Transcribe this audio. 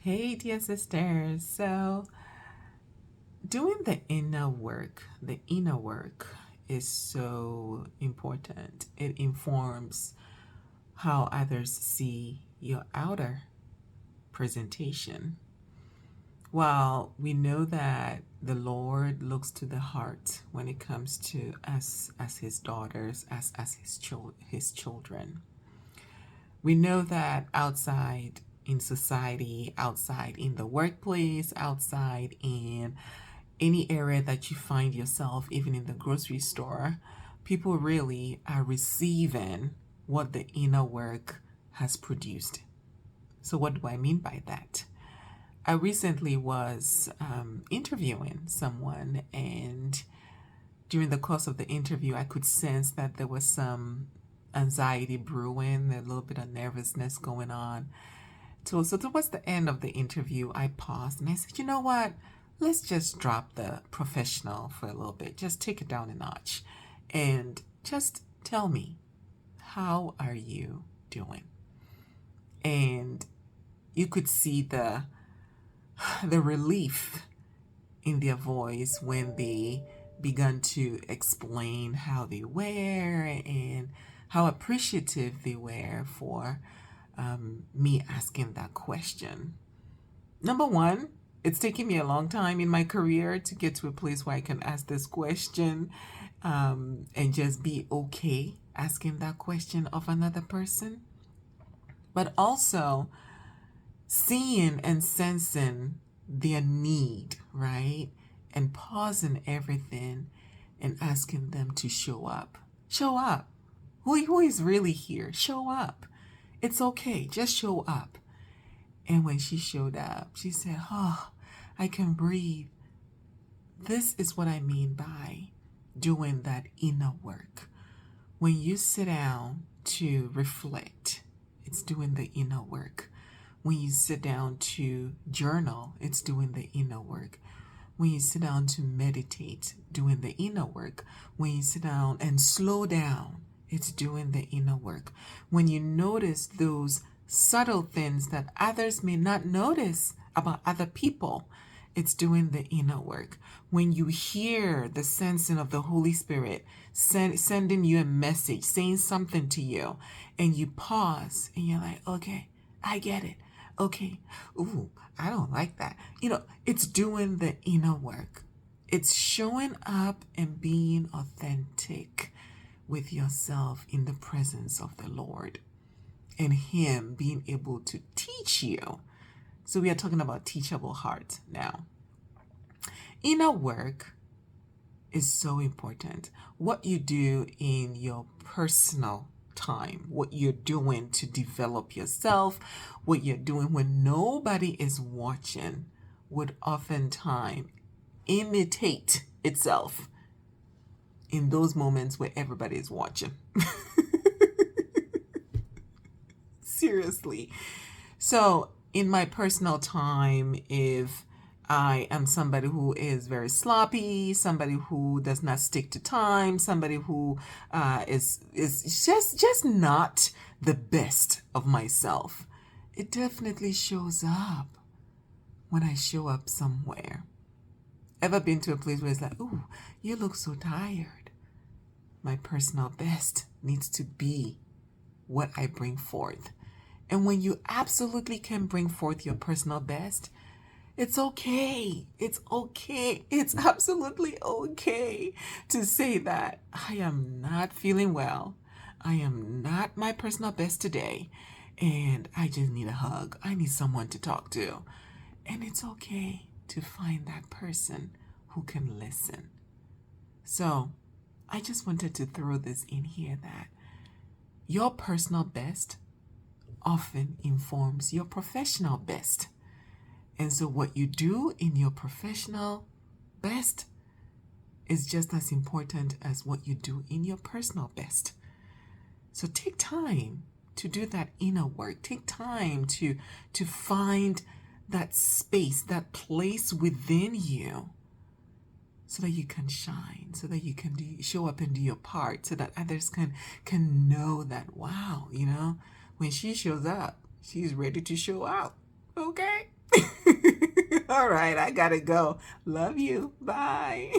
Hey, dear sisters. So, doing the inner work is so important. It informs how others see your outer presentation. While we know that the Lord looks to the heart when it comes to us as His daughters, as His children, we know that outside in society, outside in the workplace, outside in any area that you find yourself, even in the grocery store, people really are receiving what the inner work has produced. So, what do I mean by that? I recently was interviewing someone, and during the course of the interview, I could sense that there was some anxiety brewing, a little bit of nervousness going on. So towards the end of the interview, I paused and I said, you know what? Let's just drop the professional for a little bit. Just take it down a notch. And just tell me, how are you doing? And you could see the relief in their voice when they began to explain how they were and how appreciative they were for me asking that question. Number one, it's taken me a long time in my career to get to a place where I can ask this question and just be okay asking that question of another person. But also seeing and sensing their need, right? And pausing everything and asking them to show up. Show up. Who is really here? Show up. It's okay. Just show up. And when she showed up, she said, oh, I can breathe. This is what I mean by doing that inner work. When you sit down to reflect, it's doing the inner work. When you sit down to journal, it's doing the inner work. When you sit down to meditate, doing the inner work. When you sit down and slow down, it's doing the inner work. When you notice those subtle things that others may not notice about other people, it's doing the inner work. When you hear the sensing of the Holy Spirit sending you a message, saying something to you, and you pause and you're like, okay, I get it. Okay, ooh, I don't like that. It's doing the inner work. It's showing up and being authentic with yourself in the presence of the Lord and Him being able to teach you. So we are talking about teachable heart now. Inner work is so important. What you do in your personal time, what you're doing to develop yourself, what you're doing when nobody is watching, would oftentimes imitate itself in those moments where everybody is watching. Seriously. So in my personal time, if I am somebody who is very sloppy, somebody who does not stick to time, somebody who is just not the best of myself, it definitely shows up when I show up somewhere. Ever been to a place where it's like, ooh, you look so tired? My personal best needs to be what I bring forth. And when you absolutely can bring forth your personal best, it's okay. It's okay. It's absolutely okay to say that I am not feeling well. I am not my personal best today. And I just need a hug. I need someone to talk to. And it's okay to find that person who can listen. So I just wanted to throw this in here that your personal best often informs your professional best. And so what you do in your professional best is just as important as what you do in your personal best. So take time to do that inner work. Take time to find that space, that place within you, so that you can shine, so that you can show up and do your part, so that others can know that, wow, when she shows up, she's ready to show out. Okay? All right, I gotta go. Love you. Bye.